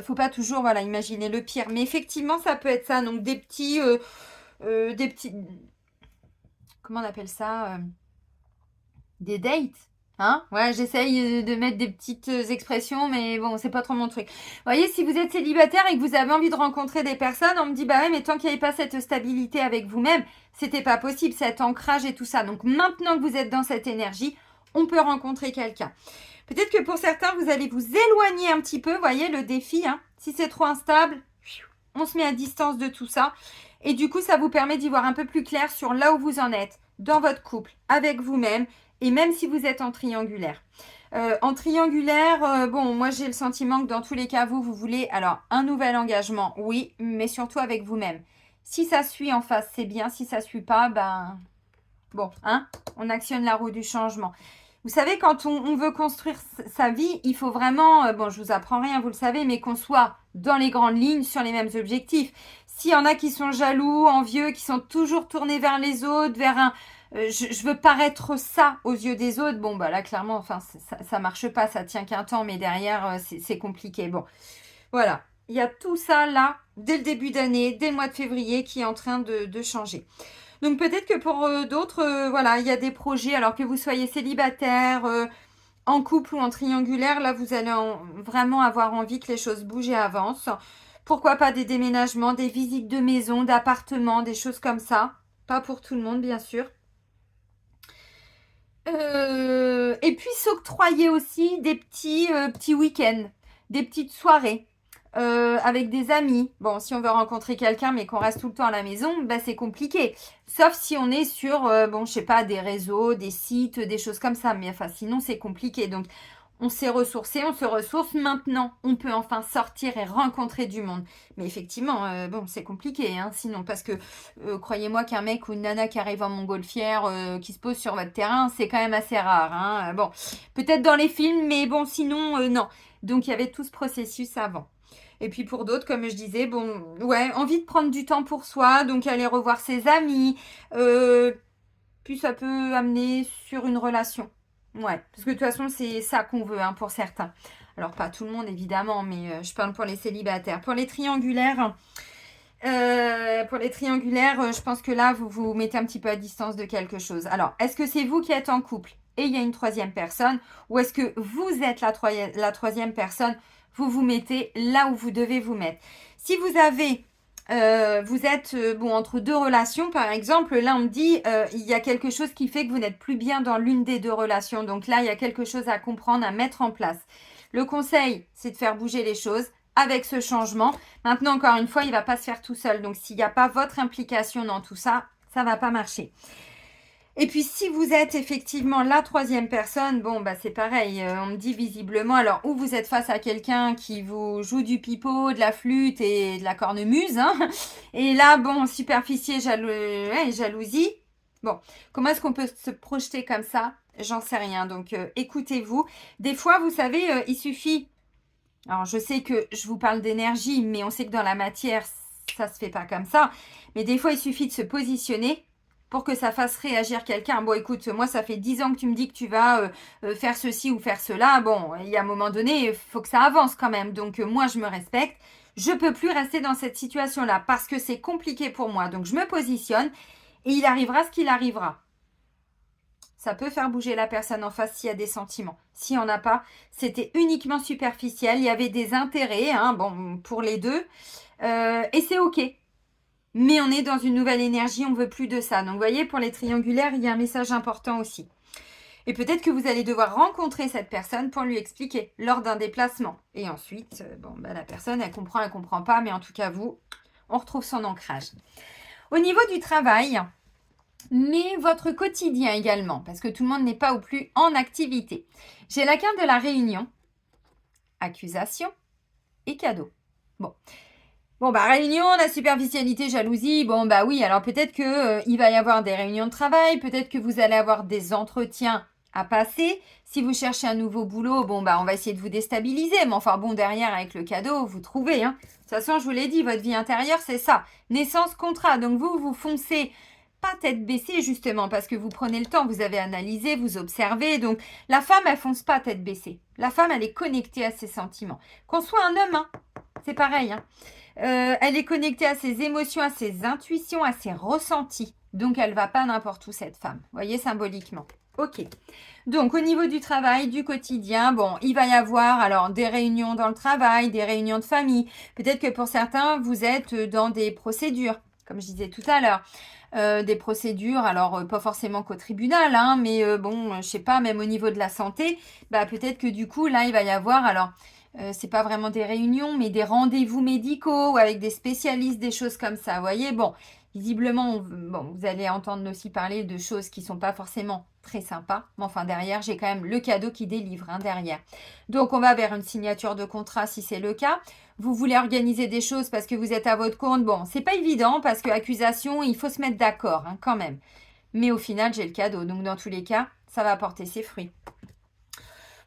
Faut pas toujours, voilà, imaginer le pire. Mais effectivement, ça peut être ça. Donc des petits, comment on appelle ça, des dates. Hein? Ouais, j'essaye de mettre des petites expressions, mais bon, c'est pas trop mon truc. Vous voyez, si vous êtes célibataire et que vous avez envie de rencontrer des personnes, on me dit, bah ouais, mais tant qu'il n'y avait pas cette stabilité avec vous-même, c'était pas possible, cet ancrage et tout ça. Donc maintenant que vous êtes dans cette énergie, on peut rencontrer quelqu'un. Peut-être que pour certains, vous allez vous éloigner un petit peu, vous voyez, le défi, hein. Si c'est trop instable, on se met à distance de tout ça. Et du coup, ça vous permet d'y voir un peu plus clair sur là où vous en êtes, dans votre couple, avec vous-même, et même si vous êtes en triangulaire. En triangulaire, bon, moi j'ai le sentiment que dans tous les cas, vous voulez alors un nouvel engagement, oui, mais surtout avec vous-même. Si ça suit en face, c'est bien. Si ça suit pas, ben bon, hein, on actionne la roue du changement. Vous savez, quand on veut construire sa vie, il faut vraiment, bon, je vous apprends rien, vous le savez, mais qu'on soit dans les grandes lignes sur les mêmes objectifs. S'il y en a qui sont jaloux, envieux, qui sont toujours tournés vers les autres, vers un, je veux paraître ça aux yeux des autres, bon, bah là, clairement, enfin, ça marche pas, ça tient qu'un temps, mais derrière, c'est compliqué. Bon, voilà. Il y a tout ça là, dès le début d'année, dès le mois de février, qui est en train de changer. Donc peut-être que pour d'autres, voilà, il y a des projets, alors que vous soyez célibataire, en couple ou en triangulaire, là vous allez vraiment avoir envie que les choses bougent et avancent. Pourquoi pas des déménagements, des visites de maison, d'appartements, des choses comme ça. Pas pour tout le monde, bien sûr. Et puis s'octroyer aussi des petits week-ends, des petites soirées avec des amis. Bon, si on veut rencontrer quelqu'un mais qu'on reste tout le temps à la maison, bah, c'est compliqué. Sauf si on est sur, bon, je sais pas, des réseaux, des sites, des choses comme ça. Mais enfin, sinon, c'est compliqué. Donc, on s'est ressourcé, on se ressource. Maintenant, on peut enfin sortir et rencontrer du monde. Mais effectivement, bon, c'est compliqué, hein, sinon. Parce que, croyez-moi qu'un mec ou une nana qui arrive en montgolfière, qui se pose sur votre terrain, c'est quand même assez rare, hein. Bon, peut-être dans les films, mais bon, sinon, non. Donc, il y avait tout ce processus avant. Et puis pour d'autres, comme je disais, bon, ouais, envie de prendre du temps pour soi, donc aller revoir ses amis. Puis ça peut amener sur une relation. Ouais, parce que de toute façon, c'est ça qu'on veut, hein, pour certains. Alors pas tout le monde évidemment, mais je parle pour les célibataires. Pour les triangulaires, je pense que là, vous vous mettez un petit peu à distance de quelque chose. Alors, est-ce que c'est vous qui êtes en couple et il y a une troisième personne, ou est-ce que vous êtes la troisième personne, vous vous mettez là où vous devez vous mettre? Si vous avez, vous êtes bon entre deux relations, par exemple, là on me dit il y a quelque chose qui fait que vous n'êtes plus bien dans l'une des deux relations. Donc là, il y a quelque chose à comprendre, à mettre en place. Le conseil, c'est de faire bouger les choses avec ce changement. Maintenant, encore une fois, il ne va pas se faire tout seul. Donc, s'il n'y a pas votre implication dans tout ça, ça ne va pas marcher. Et puis, si vous êtes effectivement la troisième personne, bon, bah c'est pareil. On me dit visiblement, alors, ou vous êtes face à quelqu'un qui vous joue du pipeau, de la flûte et de la cornemuse, hein. Et là, bon, superficie, jalousie. Bon, comment est-ce qu'on peut se projeter comme ça? J'en sais rien. Donc, écoutez-vous. Des fois, vous savez, il suffit. Alors, je sais que je vous parle d'énergie, mais on sait que dans la matière, ça se fait pas comme ça. Mais des fois, il suffit de se positionner pour que ça fasse réagir quelqu'un. Bon, écoute, moi, ça fait 10 ans que tu me dis que tu vas faire ceci ou faire cela. Bon, il y a un moment donné, il faut que ça avance quand même. Donc, moi, je me respecte. Je peux plus rester dans cette situation-là parce que c'est compliqué pour moi. Donc, je me positionne et il arrivera ce qu'il arrivera. Ça peut faire bouger la personne en face s'il y a des sentiments. S'il n'y en a pas, c'était uniquement superficiel. Il y avait des intérêts, hein, bon, pour les deux. Et c'est OK. Mais on est dans une nouvelle énergie, on ne veut plus de ça. Donc, vous voyez, pour les triangulaires, il y a un message important aussi. Et peut-être que vous allez devoir rencontrer cette personne pour lui expliquer lors d'un déplacement. Et ensuite, bon, bah, la personne, elle comprend pas. Mais en tout cas, vous, on retrouve son ancrage. Au niveau du travail, mais votre quotidien également, parce que tout le monde n'est pas ou plus en activité. J'ai la carte de la réunion, accusation et cadeau. Bon, bah réunion, la superficialité, jalousie, bon bah oui, alors peut-être que il va y avoir des réunions de travail, peut-être que vous allez avoir des entretiens à passer. Si vous cherchez un nouveau boulot, bon, bah, on va essayer de vous déstabiliser. Mais enfin, bon, derrière, avec le cadeau, vous trouvez. Hein. De toute façon, je vous l'ai dit, votre vie intérieure, c'est ça. Naissance, contrat. Donc, vous foncez pas tête baissée, justement, parce que vous prenez le temps, vous avez analysé, vous observez. Donc, la femme, elle fonce pas tête baissée. La femme, elle est connectée à ses sentiments. Qu'on soit un homme, hein, c'est pareil. Hein. Elle est connectée à ses émotions, à ses intuitions, à ses ressentis. Donc, elle va pas n'importe où, cette femme. Vous voyez, symboliquement. Ok. Donc, au niveau du travail, du quotidien, bon, il va y avoir alors des réunions dans le travail, des réunions de famille. Peut-être que pour certains, vous êtes dans des procédures, comme je disais tout à l'heure. Des procédures, alors pas forcément qu'au tribunal, hein, mais bon, je sais pas, même au niveau de la santé, bah peut-être que du coup, là, il va y avoir, alors, c'est pas vraiment des réunions, mais des rendez-vous médicaux avec des spécialistes, des choses comme ça, vous voyez, bon, visiblement, bon, vous allez entendre aussi parler de choses qui sont pas forcément très sympas, mais enfin, derrière, j'ai quand même le cadeau qui délivre, hein, derrière. Donc, on va vers une signature de contrat si c'est le cas. Vous voulez organiser des choses parce que vous êtes à votre compte. Bon, c'est pas évident parce que accusation, il faut se mettre d'accord, hein, quand même. Mais au final, j'ai le cadeau. Donc, dans tous les cas, ça va porter ses fruits.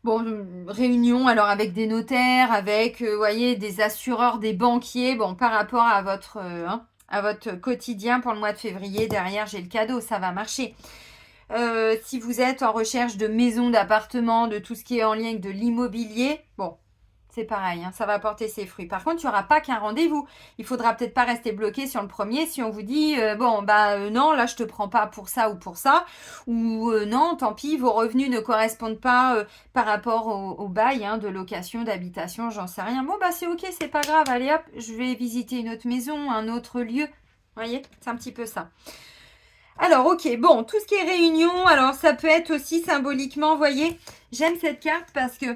Bon, réunion alors avec des notaires, avec, voyez, des assureurs, des banquiers. Bon, par rapport à votre quotidien pour le mois de février, derrière, j'ai le cadeau. Ça va marcher. Si vous êtes en recherche de maison, d'appartement, de tout ce qui est en lien avec de l'immobilier, bon, c'est pareil, hein, ça va porter ses fruits. Par contre, il n'y aura pas qu'un rendez-vous. Il faudra peut-être pas rester bloqué sur le premier si on vous dit bon, bah non, là, je te prends pas pour ça ou pour ça. Ou non, tant pis, vos revenus ne correspondent pas par rapport au bail hein, de location, d'habitation, j'en sais rien. Bon, bah c'est ok, c'est pas grave. Allez hop, je vais visiter une autre maison, un autre lieu. Vous voyez, c'est un petit peu ça. Alors, ok, bon, tout ce qui est réunion, alors ça peut être aussi symboliquement, vous voyez, j'aime cette carte parce que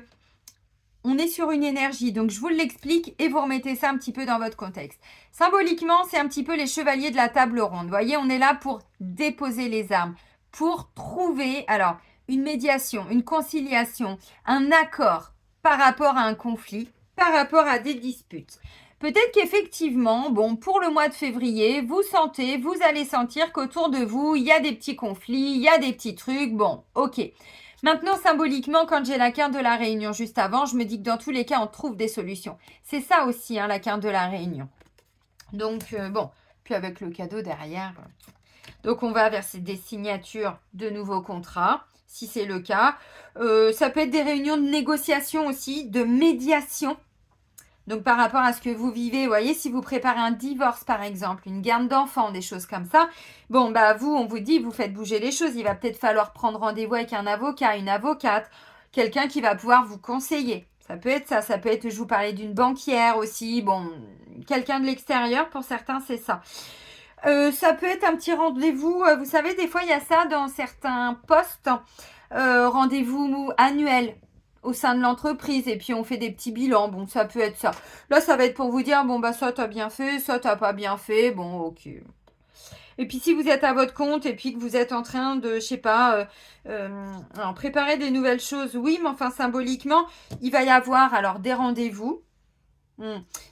on est sur une énergie, donc je vous l'explique et vous remettez ça un petit peu dans votre contexte. Symboliquement, c'est un petit peu les chevaliers de la table ronde. Vous voyez, on est là pour déposer les armes, pour trouver, alors, une médiation, une conciliation, un accord par rapport à un conflit, par rapport à des disputes. Peut-être qu'effectivement, bon, pour le mois de février, vous allez sentir qu'autour de vous, il y a des petits conflits, il y a des petits trucs, bon, ok. Maintenant, symboliquement, quand j'ai la carte de la réunion juste avant, je me dis que dans tous les cas, on trouve des solutions. C'est ça aussi, hein, la carte de la réunion. Donc, bon, puis avec le cadeau derrière. Donc, on va vers des signatures de nouveaux contrats, si c'est le cas. Ça peut être des réunions de négociation aussi, de médiation. Donc, par rapport à ce que vous vivez, vous voyez, si vous préparez un divorce, par exemple, une garde d'enfants, des choses comme ça, bon, bah, on vous dit, vous faites bouger les choses. Il va peut-être falloir prendre rendez-vous avec un avocat, une avocate, quelqu'un qui va pouvoir vous conseiller. Ça peut être ça. Ça peut être, je vous parlais d'une banquière aussi. Bon, quelqu'un de l'extérieur, pour certains, c'est ça. Ça peut être un petit rendez-vous. Vous savez, des fois, il y a ça dans certains postes. Rendez-vous annuel au sein de l'entreprise et puis on fait des petits bilans. Bon, ça peut être ça. Là, ça va être pour vous dire, bon, bah, ça, t'as bien fait, ça, t'as pas bien fait. Bon, ok. Et puis, si vous êtes à votre compte et puis que vous êtes en train de, je sais pas, alors, préparer des nouvelles choses, oui, mais enfin, symboliquement, il va y avoir alors des rendez-vous.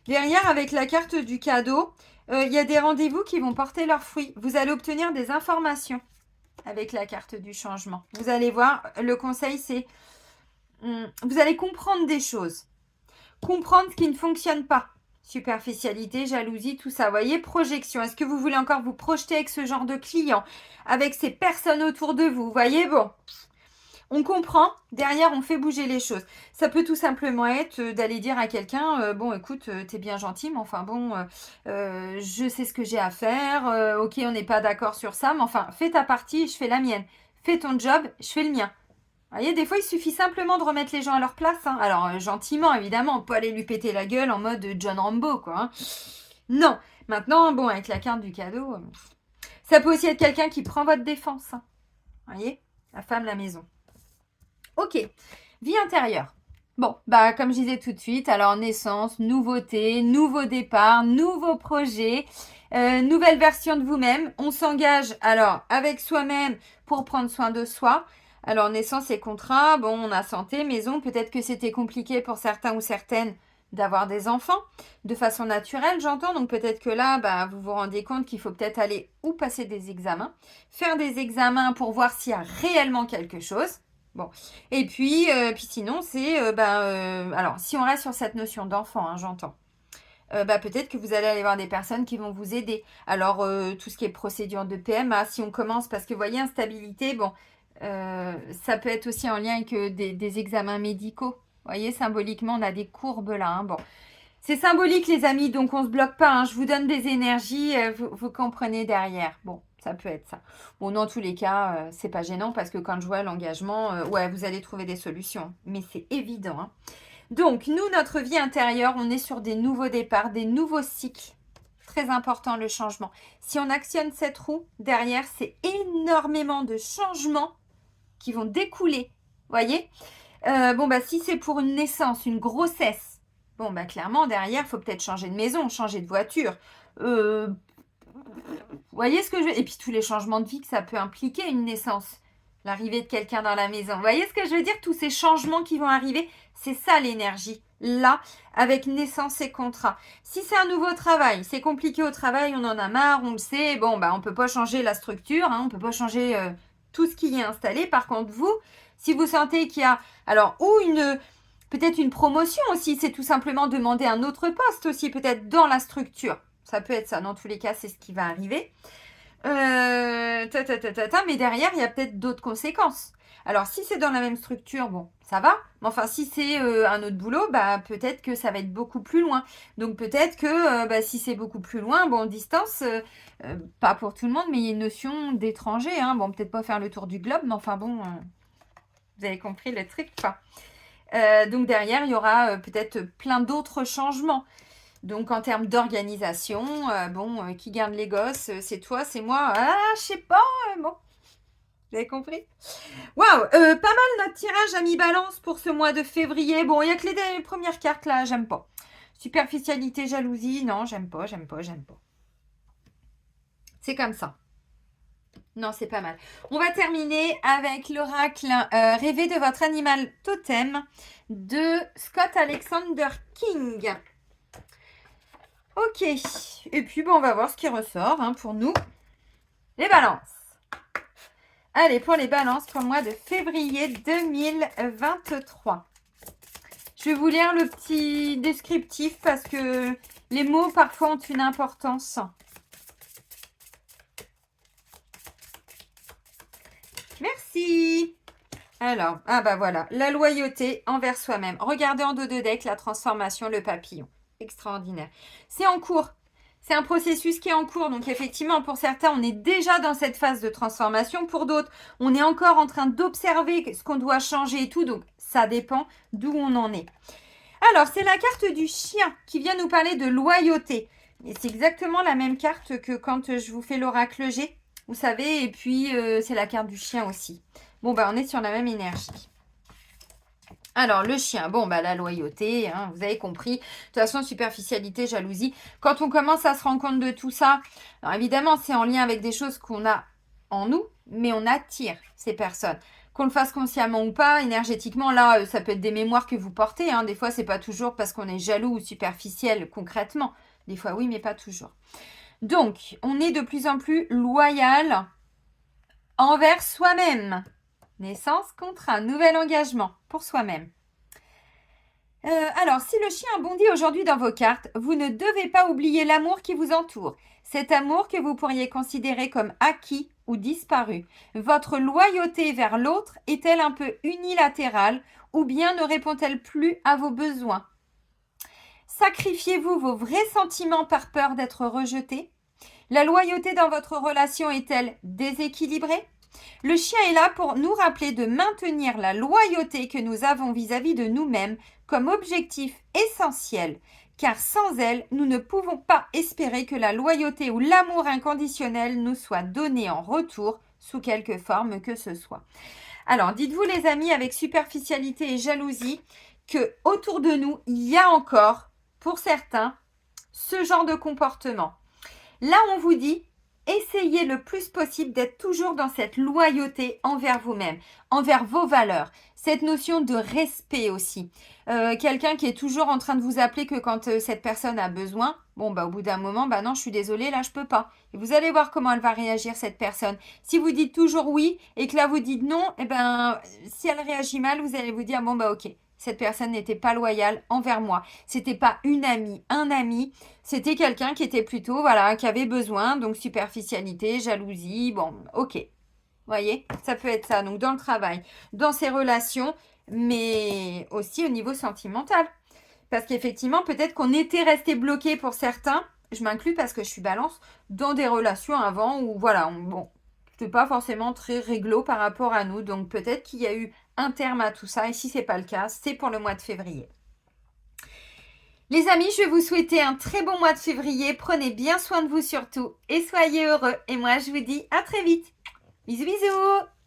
Derrière, avec la carte du cadeau, il y a des rendez-vous qui vont porter leurs fruits. Vous allez obtenir des informations avec la carte du changement. Vous allez voir, le conseil, c'est vous allez comprendre des choses. Comprendre ce qui ne fonctionne pas. Superficialité, jalousie, tout ça. Vous voyez, projection. Est-ce que vous voulez encore vous projeter avec ce genre de client, avec ces personnes autour de vous? Vous voyez, bon, on comprend. Derrière, on fait bouger les choses. Ça peut tout simplement être d'aller dire à quelqu'un, bon, écoute, t'es bien gentil, mais enfin, bon, je sais ce que j'ai à faire. Ok, on n'est pas d'accord sur ça, mais enfin, fais ta partie, je fais la mienne. Fais ton job, je fais le mien. Vous voyez, des fois, il suffit simplement de remettre les gens à leur place. Hein. Alors, gentiment, évidemment, pas aller lui péter la gueule en mode John Rambo, quoi. Hein. Non. Maintenant, bon, avec la carte du cadeau, ça peut aussi être quelqu'un qui prend votre défense. Hein. Vous voyez, la femme, la maison. Ok. Vie intérieure. Bon, bah, comme je disais tout de suite, alors naissance, nouveauté, nouveau départ, nouveau projet, nouvelle version de vous-même. On s'engage, alors, avec soi-même pour prendre soin de soi. Alors, naissance et contrat, bon, on a santé, maison, peut-être que c'était compliqué pour certains ou certaines d'avoir des enfants, de façon naturelle, j'entends. Donc, peut-être que là, bah, vous vous rendez compte qu'il faut peut-être aller ou passer des examens, faire des examens pour voir s'il y a réellement quelque chose. Bon. Et puis sinon, c'est, alors, si on reste sur cette notion d'enfant, hein, j'entends. Peut-être que vous allez aller voir des personnes qui vont vous aider. Alors, tout ce qui est procédure de PMA, si on commence, parce que vous voyez, instabilité, bon, ça peut être aussi en lien avec des examens médicaux. Vous voyez, symboliquement, on a des courbes là. Hein. Bon, c'est symbolique, les amis, donc on se bloque pas. Hein. Je vous donne des énergies, vous comprenez derrière. Bon, ça peut être ça. Bon, dans tous les cas, c'est pas gênant parce que quand je vois l'engagement, ouais, vous allez trouver des solutions. Mais c'est évident. Hein. Donc, nous, notre vie intérieure, on est sur des nouveaux départs, des nouveaux cycles. Très important, le changement. Si on actionne cette roue, derrière, c'est énormément de changements qui vont découler. Voyez si c'est pour une naissance, une grossesse, clairement, derrière, il faut peut-être changer de maison, changer de voiture. Vous voyez ce que je veux dire? Et puis, tous les changements de vie que ça peut impliquer, une naissance. L'arrivée de quelqu'un dans la maison. Vous voyez ce que je veux dire? Tous ces changements qui vont arriver, c'est ça l'énergie. Là, avec naissance et contrat. Si c'est un nouveau travail, c'est compliqué au travail, on en a marre, on le sait. On ne peut pas changer la structure, hein, on ne peut pas changer tout ce qui est installé. Par contre, vous, si vous sentez qu'il y a, peut-être une promotion aussi, c'est tout simplement demander un autre poste aussi, peut-être dans la structure. Ça peut être ça. Dans tous les cas, c'est ce qui va arriver. Mais derrière, il y a peut-être d'autres conséquences. Alors, si c'est dans la même structure, bon, ça va. Mais enfin, si c'est un autre boulot, peut-être que ça va être beaucoup plus loin. Donc, peut-être que si c'est beaucoup plus loin, distance, pas pour tout le monde, mais il y a une notion d'étranger. Hein. Bon, peut-être pas faire le tour du globe, mais enfin bon, vous avez compris le truc, quoi. Donc, derrière, il y aura peut-être plein d'autres changements. Donc, en termes d'organisation, qui garde les gosses? C'est toi, c'est moi? Ah, je sais pas, bon. Vous avez compris? Waouh, pas mal notre tirage à mi-balance pour ce mois de février. Bon, il n'y a que les premières cartes là, j'aime pas. Superficialité, jalousie, non, j'aime pas. C'est comme ça. Non, c'est pas mal. On va terminer avec l'oracle rêvé de votre animal totem de Scott Alexander King. Ok, et puis on va voir ce qui ressort pour nous. Les balances. Allez, pour les balances pour le mois de février 2023. Je vais vous lire le petit descriptif parce que les mots parfois ont une importance. Merci. Alors, voilà, la loyauté envers soi-même. Regardez en dos de deck la transformation, le papillon. Extraordinaire. C'est en cours. C'est un processus qui est en cours. Donc, effectivement, pour certains, on est déjà dans cette phase de transformation. Pour d'autres, on est encore en train d'observer ce qu'on doit changer et tout. Donc, ça dépend d'où on en est. Alors, c'est la carte du chien qui vient nous parler de loyauté. Et c'est exactement la même carte que quand je vous fais l'oracle G. Vous savez, et puis, c'est la carte du chien aussi. Bon, on est sur la même énergie. Alors, le chien, la loyauté, hein, vous avez compris. De toute façon, superficialité, jalousie. Quand on commence à se rendre compte de tout ça, alors évidemment, c'est en lien avec des choses qu'on a en nous, mais on attire ces personnes. Qu'on le fasse consciemment ou pas, énergétiquement, là, ça peut être des mémoires que vous portez. Hein. Des fois, c'est pas toujours parce qu'on est jaloux ou superficiel concrètement. Des fois, oui, mais pas toujours. Donc, on est de plus en plus loyal envers soi-même. Naissance, contrat, nouvel engagement pour soi-même. Alors, si le chien bondit aujourd'hui dans vos cartes, vous ne devez pas oublier l'amour qui vous entoure. Cet amour que vous pourriez considérer comme acquis ou disparu. Votre loyauté vers l'autre est-elle un peu unilatérale ou bien ne répond-elle plus à vos besoins? Sacrifiez-vous vos vrais sentiments par peur d'être rejeté? La loyauté dans votre relation est-elle déséquilibrée? Le chien est là pour nous rappeler de maintenir la loyauté que nous avons vis-à-vis de nous-mêmes comme objectif essentiel, car sans elle, nous ne pouvons pas espérer que la loyauté ou l'amour inconditionnel nous soit donné en retour sous quelque forme que ce soit. Alors, dites-vous les amis, avec superficialité et jalousie, que autour de nous, il y a encore, pour certains, ce genre de comportement. Là, on vous dit, essayez le plus possible d'être toujours dans cette loyauté envers vous-même, envers vos valeurs. Cette notion de respect aussi. Quelqu'un qui est toujours en train de vous appeler que quand cette personne a besoin. Bon, bah, au bout d'un moment, bah non, je suis désolée, là, je peux pas. Et vous allez voir comment elle va réagir, cette personne. Si vous dites toujours oui et que là, vous dites non, eh ben, si elle réagit mal, vous allez vous dire, bon, bah, ok, cette personne n'était pas loyale envers moi. C'était pas une amie, un ami. C'était quelqu'un qui était plutôt, voilà, qui avait besoin. Donc, superficialité, jalousie, bon, ok. Voyez, ça peut être ça. Donc, dans le travail, dans ses relations, mais aussi au niveau sentimental. Parce qu'effectivement, peut-être qu'on était resté bloqué pour certains, je m'inclus parce que je suis balance, dans des relations avant où, voilà, bon, c'était pas forcément très réglo par rapport à nous. Donc, peut-être qu'il y a eu un terme à tout ça. Et si c'est pas le cas, c'est pour le mois de février. Les amis, je vais vous souhaiter un très bon mois de février. Prenez bien soin de vous surtout et soyez heureux. Et moi, je vous dis à très vite. Bisous, bisous!